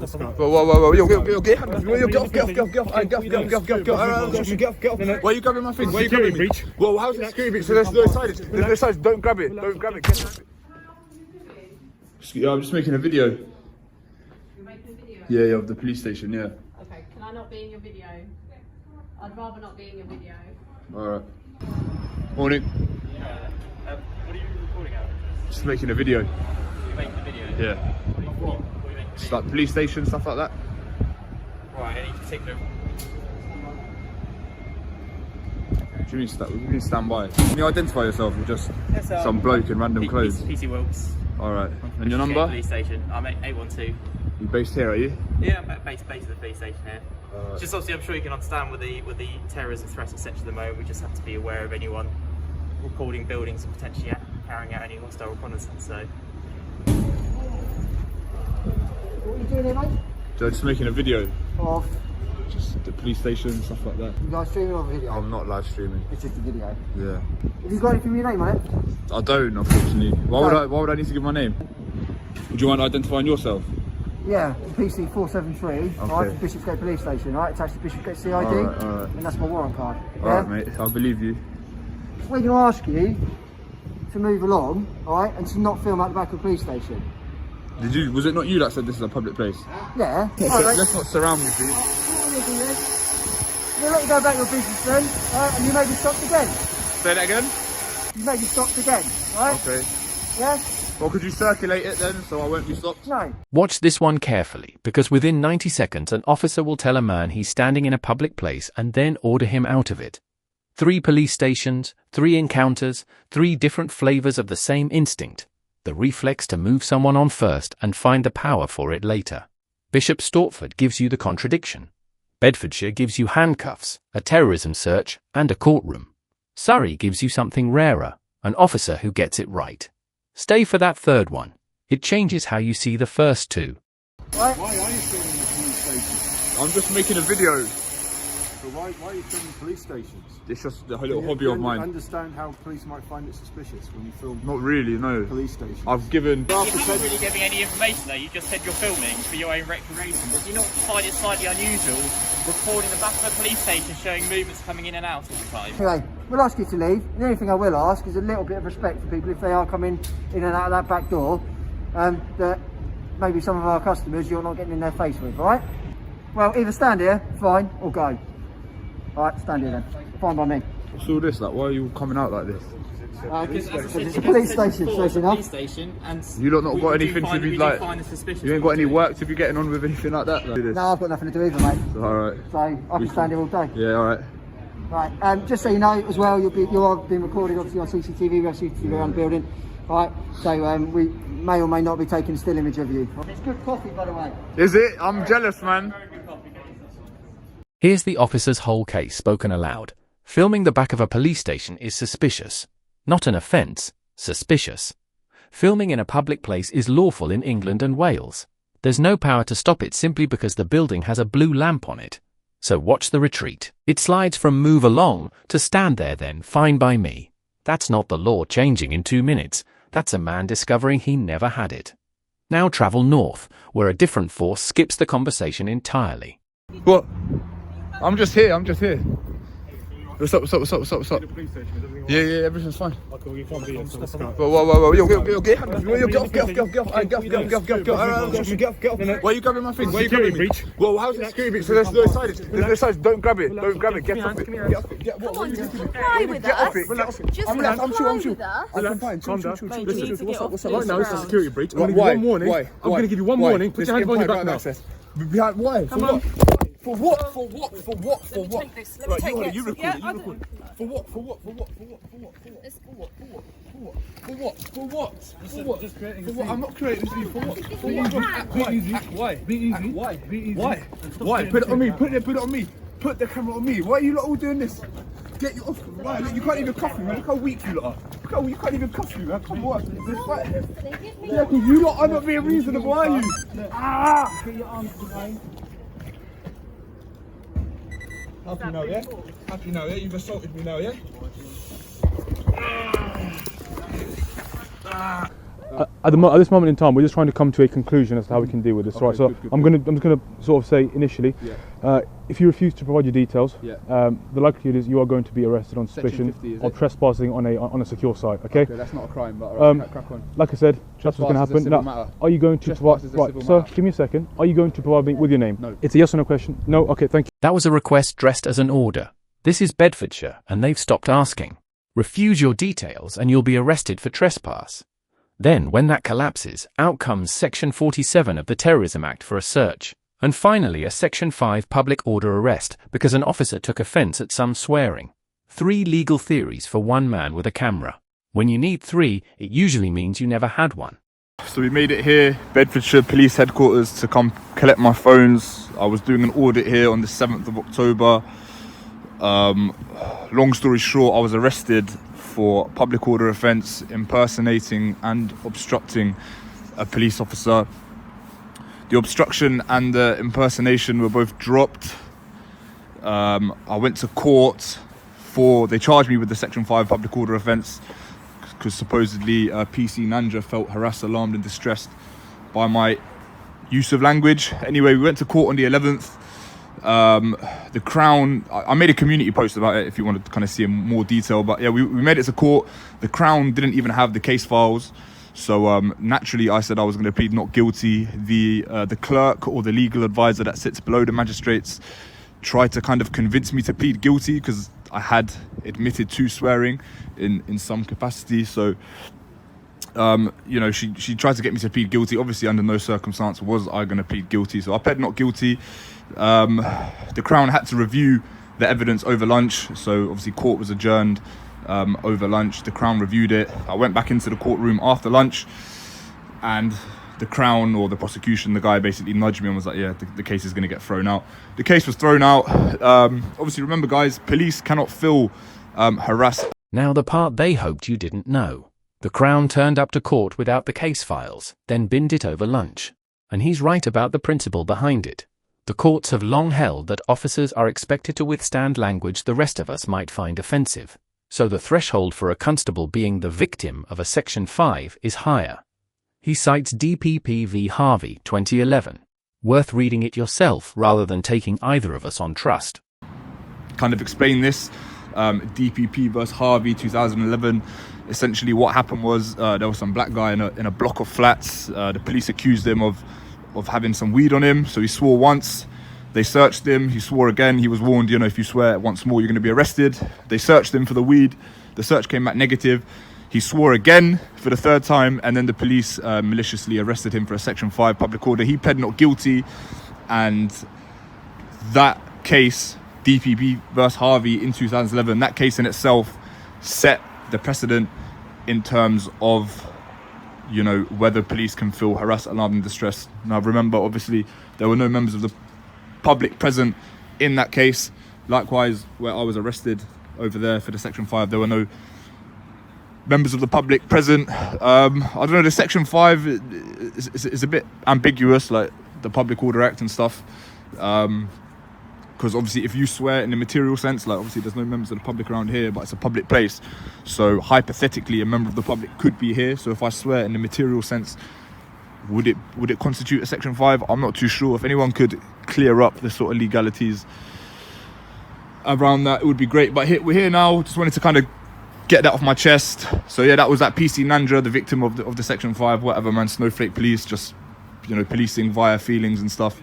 Whoa, yo, get off. Why are you grabbing my thing? Why are you grabbing me? Well, how's it security breach? So there's no signage. There's no signage. Don't grab it. Don't grab it. Get off it. I'm just making a video. You're making a video? Yeah, of the police station, yeah. Okay, can I not be in your video? I'd rather not be in your video. Alright. Morning. What are you recording at? Just making a video. You're making a video? Yeah. What are you making? Just like police station, stuff like that. Right, any particular... What do you mean stand by? Can you identify yourself with just some bloke in random clothes? PC Wilkes. Alright. And your number? Police station. I'm at 812. You based here, are you? Yeah, I'm based at the police station here. Just obviously, I'm sure you can understand with the terrorism threats etc. at the moment, we just have to be aware of anyone recording buildings and potentially carrying out any hostile reconnaissance. So. What are you doing here, mate? Just making a video. Of? Just the police station, stuff like that. You guys streaming or video? I'm not live streaming. It's just a video. Yeah. Have you got anything with your name on it? I don't, unfortunately. Why would I need to give my name? Would you mind identifying yourself? Yeah, PC 473, Okay. right, Bishopsgate Police Station, right, attached to Bishopsgate CID, Alright. and that's my warrant card. Yeah? Alright, mate, I believe you. We're going to ask you to move along, alright, and to not film out the back of the police station. Was it not you that said this is a public place? Yeah. Let's not surround me, please. We'll let you go about your business then, and you may be stopped again. Say that again? You may be stopped again, right? Okay. Yeah? Well, could you circulate it then, so I won't be stopped? No. Watch this one carefully, because within 90 seconds an officer will tell a man he's standing in a public place and then order him out of it. 3 police stations, 3 encounters, 3 different flavours of the same instinct. The reflex to move someone on first and find the power for it later. Bishop Stortford gives you the contradiction. Bedfordshire gives you handcuffs, a terrorism search, and a courtroom. Surrey gives you something rarer, an officer who gets it right. Stay for that third one. It changes how you see the first 2. Right. Why are you filming the police station? I'm just making a video. So why are you filming police stations? It's just a little hobby of mine. Understand how police might find it suspicious when you film Not really, no. police stations. I've given... You're not really giving any information though, you just said you're filming for your own recreation. Do you not find it slightly unusual recording the back of a police station showing movements coming in and out all the time? Anyway, we'll ask you to leave. The only thing I will ask is a little bit of respect for people if they are coming in and out of that back door, that maybe some of our customers you're not getting in their face with, alright? Well, either stand here, fine, or go. Alright, stand here then. Fine by me. What's all this? Like, why are you coming out like this? It's a police station, close enough. Police station, and You lot not got anything to be like... suspicious. You ain't got any work to be getting on with anything like that? Like? No, I've got nothing to do either, mate. Alright. So I can stand here all day. Yeah, alright. Right, just so you know as well, you are being recorded obviously on CCTV. We have CCTV around the building. Alright, so we may or may not be taking a still image of you. It's good coffee, by the way. Is it? I'm jealous, man. Here's the officer's whole case spoken aloud. Filming the back of a police station is suspicious. Not an offence, suspicious. Filming in a public place is lawful in England and Wales. There's no power to stop it simply because the building has a blue lamp on it. So watch the retreat. It slides from move along to stand there then, fine by me. That's not the law changing in 2 minutes. That's a man discovering he never had it. Now travel north, where a different force skips the conversation entirely. What? I'm just here. What's up? Yeah, everything's fine. Whoa, yo, get off. Why are you grabbing my thing? Why are you grabbing me? Well, how's it security breach? So there's no signage. There's no signage. Don't grab it. Get off it. Come on, just comply with us. Just comply with us. Calm down. Listen, What's up? Right now, it's a security breach. Why? I'm going to give you one warning. Put your hands behind your back now. Why? For what? For what? Take this. Let me take it. You record it. For what? I'm not creating this for what? Be easy. Why? Put it on me. Put it on me. Put the camera on me. Why are you lot all doing this? Get you off. Why? Look, you can't even cuff me, man. Look how weak you lot are. You can't even cuff me, man. Come on. Yeah, because you lot are not being reasonable, are you? Ah! Get your arms behind. Happy now, yeah? Happy now, yeah? You've assaulted me now, yeah? At this moment in time, we're just trying to come to a conclusion as to how we can deal with this. Okay, right. So good. I'm just gonna sort of say initially, if you refuse to provide your details, the likelihood is you are going to be arrested on suspicion 50, is of it? trespassing on a secure site. Okay. Okay, that's not a crime, but alright, crack on. Like I said, that's what's going to happen. Now, are you going to provide? Right, sir, give me a second. Are you going to provide me with your name? No. It's a yes or no question. No. Okay, thank you. That was a request dressed as an order. This is Bedfordshire, and they've stopped asking. Refuse your details and you'll be arrested for trespass. Then, when that collapses, out comes Section 47 of the Terrorism Act for a search. And finally, a Section 5 public order arrest because an officer took offence at some swearing. 3 legal theories for one man with a camera. When you need 3, it usually means you never had one. So we made it here, Bedfordshire Police Headquarters, to come collect my phones. I was doing an audit here on the 7th of October. Long story short, I was arrested for public order offence, impersonating and obstructing a police officer. The obstruction and the impersonation were both dropped. I went to court they charged me with the Section 5 public order offence because supposedly PC Nanja felt harassed, alarmed and distressed by my use of language. Anyway, we went to court on the 11th. The Crown, I made a community post about it if you wanted to kind of see in more detail, but yeah, we made it to court. The Crown didn't even have the case files, so naturally I said I was going to plead not guilty. The clerk or the legal advisor that sits below the magistrates tried to kind of convince me to plead guilty because I had admitted to swearing in some capacity. So you know, she tried to get me to plead guilty. Obviously under no circumstance was I going to plead guilty, so I pled not guilty. The Crown had to review the evidence over lunch, so obviously court was adjourned over lunch. The Crown reviewed it. I went back into the courtroom after lunch, and the Crown or the prosecution, the guy basically nudged me and was like, yeah, the case is going to get thrown out. The case was thrown out. Obviously, remember guys, police cannot feel harass. Now the part they hoped you didn't know. The Crown turned up to court without the case files, then binned it over lunch. And he's right about the principle behind it. The courts have long held that officers are expected to withstand language the rest of us might find offensive. So the threshold for a constable being the victim of a Section 5 is higher. He cites DPP v Harvey 2011. Worth reading it yourself rather than taking either of us on trust. Kind of explain this. DPP versus Harvey 2011. Essentially what happened was there was some black guy in a block of flats. The police accused him of having some weed on him, so he swore once. They searched him, he swore again. He was warned, you know, if you swear once more you're going to be arrested. They searched him for the weed. The search came back negative. He swore again for the 3rd time, and then the police maliciously arrested him for a Section 5 public order. He pled not guilty, and that case, DPP versus Harvey in 2011, that case in itself set the precedent in terms of, you know, whether police can feel harassed, alarmed and distressed. Now remember, obviously, there were no members of the public present in that case. Likewise, where I was arrested over there for the Section 5, there were no members of the public present. I don't know, the Section 5 is a bit ambiguous, like the Public Order Act and stuff. Because obviously if you swear in the material sense, like obviously there's no members of the public around here, but it's a public place. So hypothetically, a member of the public could be here. So if I swear in the material sense, would it constitute a Section 5? I'm not too sure. If anyone could clear up the sort of legalities around that, it would be great. But we're here now. Just wanted to kind of get that off my chest. So yeah, that was that PC Nanja, the victim of the Section 5, whatever, man. Snowflake police, just, you know, policing via feelings and stuff.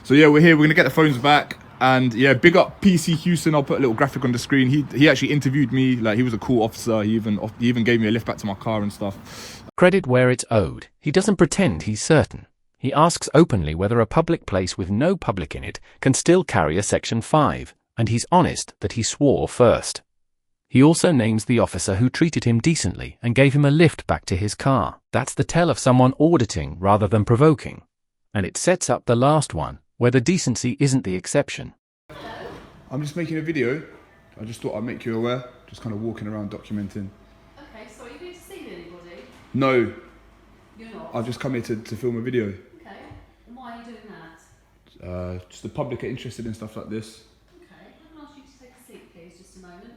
So yeah, we're here. We're gonna get the phones back. And yeah, big up PC Houston. I'll put a little graphic on the screen. He actually interviewed me. Like, he was a cool officer. He even gave me a lift back to my car and stuff. Credit where it's owed. He doesn't pretend he's certain. He asks openly whether a public place with no public in it can still carry a Section 5, and he's honest that he swore first. He also names the officer who treated him decently and gave him a lift back to his car. That's the tell of someone auditing rather than provoking. And it sets up the last one, where the decency isn't the exception. I'm just making a video. I just thought I'd make you aware. Just kind of walking around documenting. Okay, so are you going to see anybody? No. You're not? I've just come here to film a video. Okay, and why are you doing that? Just the public are interested in stuff like this. Okay, I can ask you to take a seat, please, just a moment.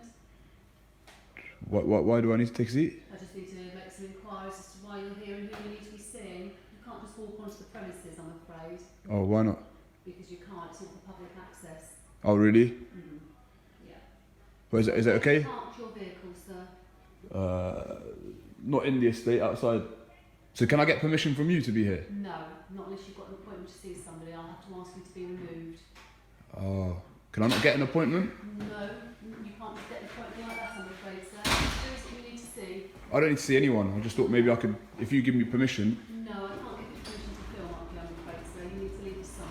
Why do I need to take a seat? I just need to make some inquiries as to why you're here and who you need to be seeing. You can't just walk onto the premises, I'm afraid. Oh, why not? Because you can't, it's not for public access. Oh, really? Yeah. Well, is it okay? Park your vehicle, sir. Not in the estate, outside. So can I get permission from you to be here? No, not unless you've got an appointment to see somebody. I'll have to ask you to be removed. Oh, can I not get an appointment? No, you can't just get an appointment like that, I'm afraid, sir. Who is it you need to see? I don't need to see anyone. I just thought maybe I could, if you give me permission. No, I can't give you permission to film up here, I'm afraid, sir. You need to leave the site.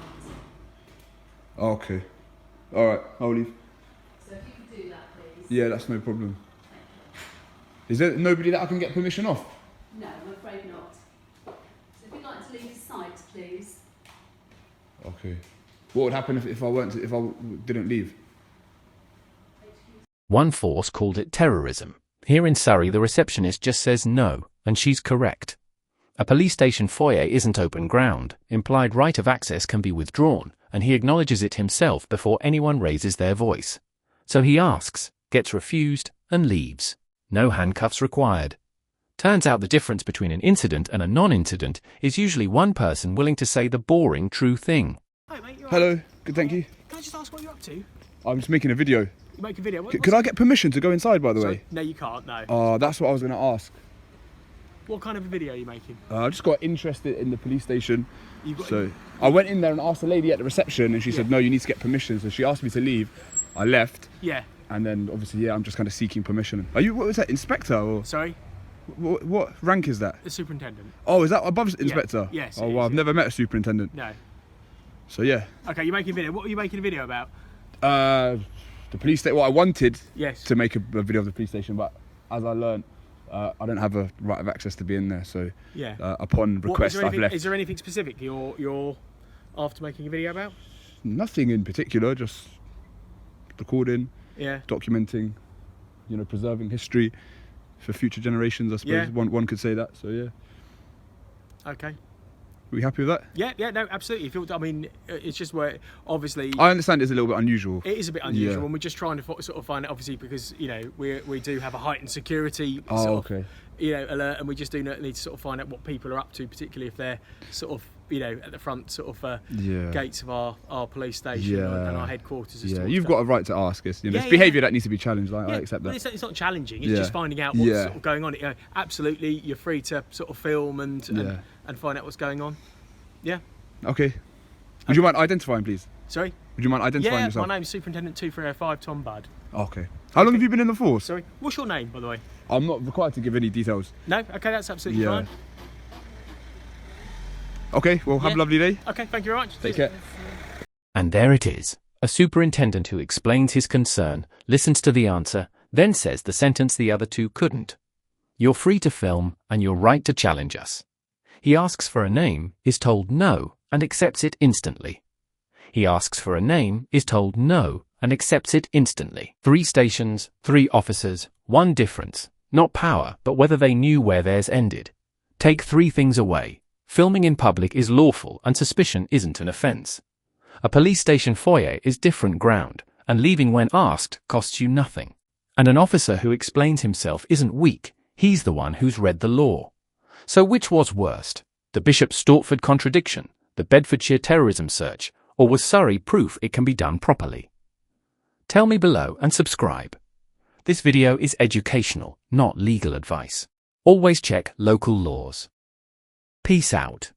Oh, okay. Alright, I'll leave. So if you could do that, please. Yeah, that's no problem. Is there nobody that I can get permission off? No, I'm afraid not. So if you'd like to leave the site, please. Okay. What would happen if I didn't leave? One force called it terrorism. Here in Surrey, the receptionist just says no, and she's correct. A police station foyer isn't open ground. Implied right of access can be withdrawn, and he acknowledges it himself before anyone raises their voice. So he asks, gets refused, and leaves. No handcuffs required. Turns out the difference between an incident and a non-incident is usually one person willing to say the boring true thing. Hi mate, you're Hello, right. good, thank you. Can I just ask what you're up to? I'm just making a video. You make a video. Could I get permission to go inside, by the way? No, you can't, no. Oh, that's what I was going to ask. What kind of a video are you making? I just got interested in the police station. So I went in there and asked the lady at the reception and she said, no, you need to get permission. So she asked me to leave. I left. Yeah. And then obviously, yeah, I'm just kind of seeking permission. Are you, what was that, inspector or? Sorry? What rank is that? The superintendent. Oh, is that above inspector? Yeah. Yes. Oh, well, I've never met a superintendent. No. So yeah. Okay, you're making a video. What are you making a video about? The police station. Well, I wanted Yes. to make a video of the police station, but as I learned, I don't have a right of access to be in there. So Yeah. Upon request, I've left. Is there anything specific you're after making a video about? Nothing in particular, just recording, Yeah. documenting, you know, preserving history for future generations, I suppose. Yeah. One could say that. So yeah. Okay. Are we happy with that? Yeah, no, absolutely. I mean, it's just where, obviously... I understand it's a little bit unusual. It is a bit unusual, Yeah. and we're just trying to sort of find it, obviously, because, you know, we do have a heightened security Oh, sort of, okay. you know, alert, and we just do need to sort of find out what people are up to, particularly if they're sort of, you know, at the front sort of Yeah. gates of our police station Yeah. and our headquarters. As to Yeah, what's you've done. got a right to ask us. You know, Yeah, it's behaviour that needs to be challenged. I accept Well, that. it's not challenging. It's Yeah. just finding out what's Yeah. sort of going on. You know, absolutely, you're free to sort of film and find out what's going on. Yeah. Okay. Would you mind identifying, please? Sorry? Would you mind identifying Yeah, yourself? my name's Superintendent 2305 Tom Budd. Okay. How long have you been in the force? Sorry, what's your name, by the way? I'm not required to give any details. No? Okay, that's absolutely Yeah. fine. Okay, well, have a lovely day. Okay, thank you very much. Take care. And there it is. A superintendent who explains his concern, listens to the answer, then says the sentence the other two couldn't. You're free to film, and you're right to challenge us. He asks for a name, is told no, and accepts it instantly. He asks for a name, is told no, and accepts it instantly. 3 stations, 3 officers, 1 difference. Not power, but whether they knew where theirs ended. Take 3 things away. Filming in public is lawful and suspicion isn't an offence. A police station foyer is different ground, and leaving when asked costs you nothing. And an officer who explains himself isn't weak, he's the one who's read the law. So which was worst? The Bishop's Stortford contradiction, the Bedfordshire terrorism search, or was Surrey proof it can be done properly? Tell me below and subscribe. This video is educational, not legal advice. Always check local laws. Peace out.